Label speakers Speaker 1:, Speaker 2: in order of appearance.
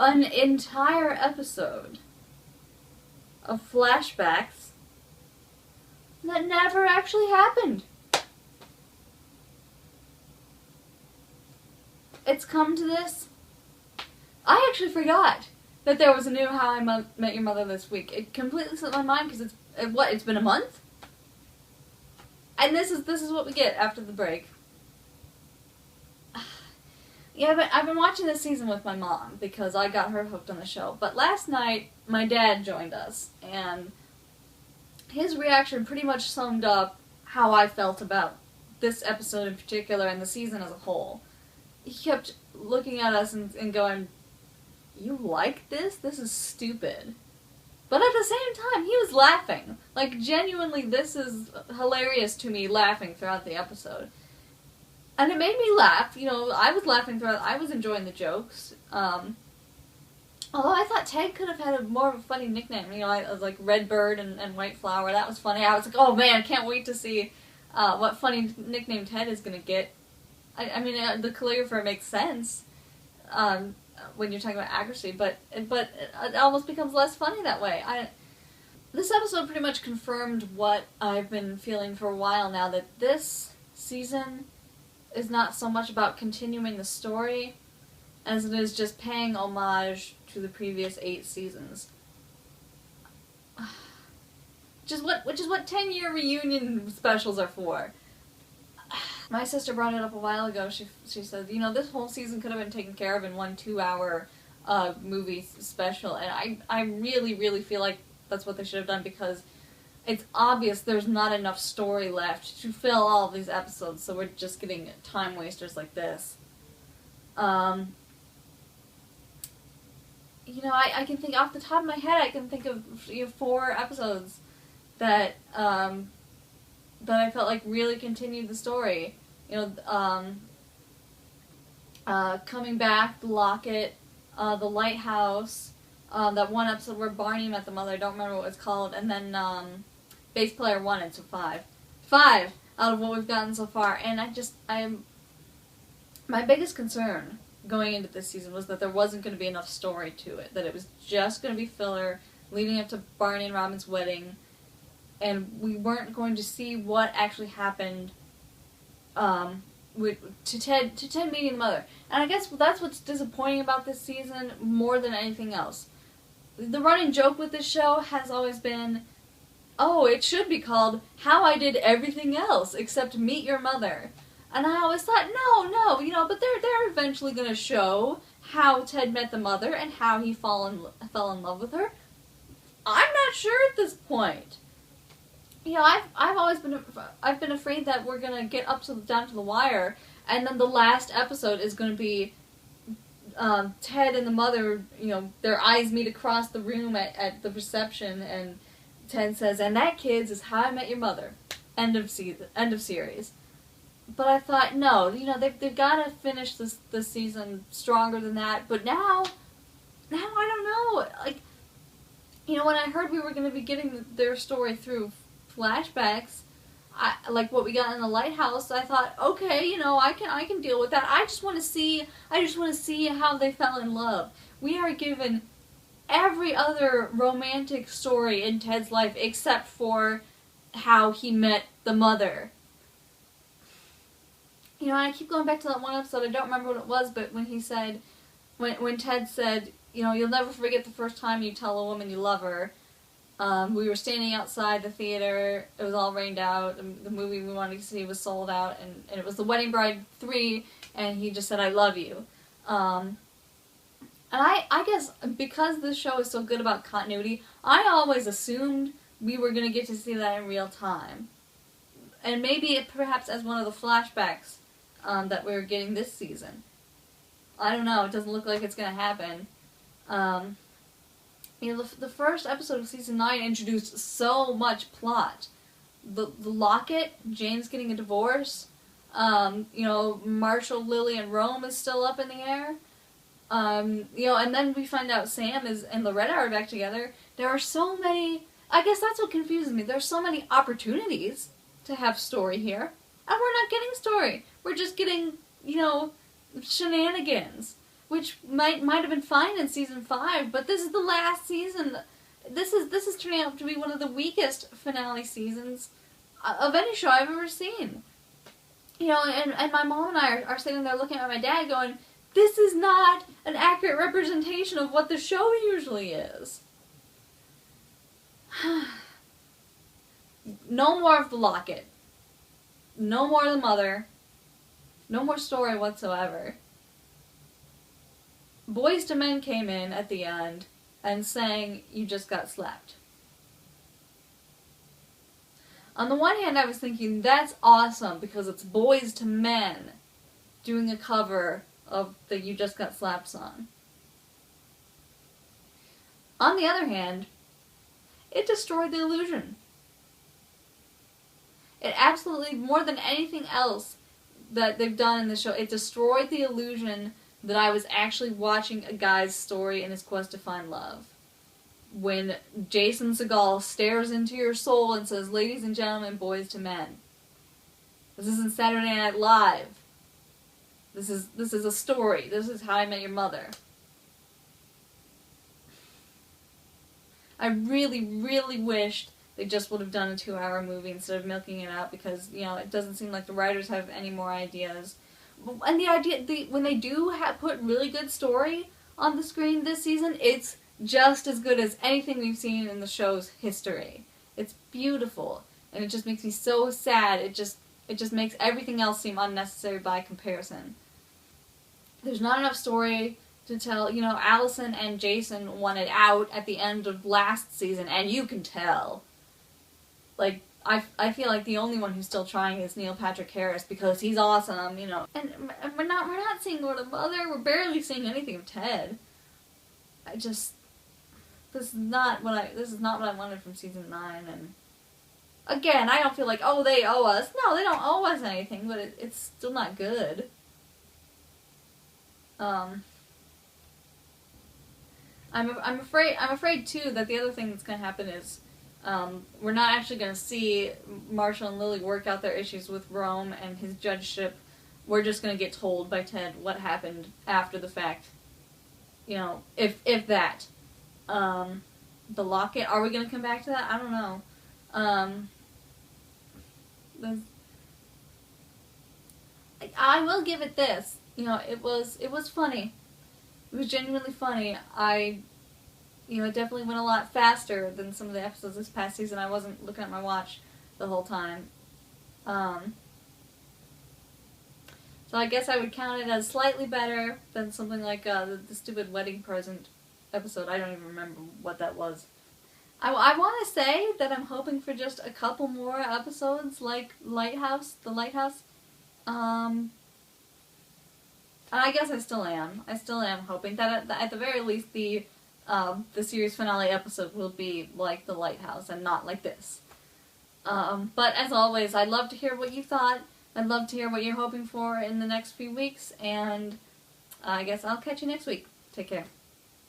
Speaker 1: an entire episode of flashbacks that never actually happened. It's come to this. I actually forgot that there was a new How I Met Your Mother this week. It completely slipped my mind because it's been a month? And this is what we get after the break. Yeah, but I've been watching this season with my mom because I got her hooked on the show. But last night, my dad joined us, and his reaction pretty much summed up how I felt about this episode in particular and the season as a whole. He kept looking at us and going, "You like this? This is stupid." But at the same time, he was laughing. Like, genuinely, this is hilarious to me, laughing throughout the episode. And it made me laugh. You know, I was laughing throughout. I was enjoying the jokes. Although I thought Ted could have had more of a funny nickname. You know, I was like Red Bird and White Flower. That was funny. I was like, oh man, I can't wait to see what funny nickname Ted is going to get. I mean, the calligrapher makes sense when you're talking about accuracy, but it almost becomes less funny that way. This episode pretty much confirmed what I've been feeling for a while now, that this season is not so much about continuing the story as it is just paying homage to the previous 8 seasons. Which is what 10-year reunion specials are for. My sister brought it up a while ago. She said, you know, this whole season could have been taken care of in one 2-hour movie special, and I really, really feel like that's what they should have done, because it's obvious there's not enough story left to fill all of these episodes, so we're just getting time wasters like this. You know, I can think off the top of my head, I can think of 4 episodes that I felt like really continued the story. You know, Coming Back, The Locket, The Lighthouse, that one episode where Barney met the mother, I don't remember what it's called, and then Bass Player 1, and so 5. 5 out of what we've gotten so far, and my biggest concern going into this season was that there wasn't going to be enough story to it, that it was just going to be filler leading up to Barney and Robin's wedding, and we weren't going to see what actually happened to Ted meeting the mother. And I guess that's what's disappointing about this season more than anything else. The running joke with this show has always been, oh, it should be called How I Did Everything Else Except Meet Your Mother. And I always thought, no, you know, but they're eventually going to show how Ted met the mother and how he fell in love with her. I'm not sure at this point. You know, I've always been afraid that we're gonna get down to the wire, and then the last episode is gonna be Ted and the mother. You know, their eyes meet across the room at the reception, and Ted says, "And that, kids, is How I Met Your Mother." End of series. But I thought, no, you know, they've got to finish this season stronger than that. But now I don't know. Like, you know, when I heard we were going to be getting their story through flashbacks, like what we got in The Lighthouse, I thought, okay, you know, I can deal with that. I just want to see how they fell in love. We are given every other romantic story in Ted's life except for how he met the mother. You know, and I keep going back to that one episode, I don't remember what it was, but when he said, when Ted said, you know, you'll never forget the first time you tell a woman you love her. We were standing outside the theater, it was all rained out, the movie we wanted to see was sold out, and it was The Wedding Bride 3, and he just said, I love you. And I guess, because this show is so good about continuity, I always assumed we were going to get to see that in real time. And maybe perhaps as one of the flashbacks that we're getting this season. I don't know, it doesn't look like it's going to happen. You know, the first episode of season 9 introduced so much plot. The Locket, James getting a divorce, you know, Marshall, Lily, and Rome is still up in the air. You know, and then we find out Sam and Loretta are back together. There are so many, I guess that's what confuses me. There's so many opportunities to have story here, and we're not getting story. We're just getting, you know, shenanigans. which might have been fine in season 5, but this is the last season. This is turning out to be one of the weakest finale seasons of any show I've ever seen. You know, and my mom and I are sitting there looking at my dad going, this is not an accurate representation of what the show usually is. No more of the locket. No more of the mother. No more story whatsoever. Boyz II Men came in at the end and sang You Just Got Slapped. On the one hand, I was thinking, that's awesome, because it's Boyz II Men doing a cover of the You Just Got Slapped song. On the other hand, it destroyed the illusion. It absolutely, more than anything else that they've done in the show, it destroyed the illusion that I was actually watching a guy's story in his quest to find love. When Jason Segel stares into your soul and says, ladies and gentlemen, Boyz II Men. This isn't Saturday Night Live. This is a story. This is How I Met Your Mother. I really, really wished they just would have done a 2-hour movie instead of milking it out, because, you know, it doesn't seem like the writers have any more ideas. And the idea, when they do put really good story on the screen this season, it's just as good as anything we've seen in the show's history. It's beautiful, and it just makes me so sad. It just makes everything else seem unnecessary by comparison. There's not enough story to tell. You know, Allison and Jason wanted out at the end of last season, and you can tell. Like, I feel like the only one who's still trying is Neil Patrick Harris, because he's awesome, you know. And we're not seeing Lord of Mother. We're barely seeing anything of Ted. This is not what I wanted from season 9. And again, I don't feel like, oh, they owe us. No, they don't owe us anything, but it's still not good. I'm afraid too that the other thing that's going to happen is we're not actually going to see Marshall and Lily work out their issues with Rome and his judgeship. We're just going to get told by Ted what happened after the fact. You know, if that. The locket, are we going to come back to that? I don't know. I will give it this. You know, it was funny. It was genuinely funny. It definitely went a lot faster than some of the episodes this past season. I wasn't looking at my watch the whole time. So I guess I would count it as slightly better than something like the stupid wedding present episode. I don't even remember what that was. I want to say that I'm hoping for just a couple more episodes like The Lighthouse. And I guess I still am. I still am hoping that at the very least the series finale episode will be like The Lighthouse and not like this. But as always, I'd love to hear what you thought. I'd love to hear what you're hoping for in the next few weeks, and I guess I'll catch you next week. Take care.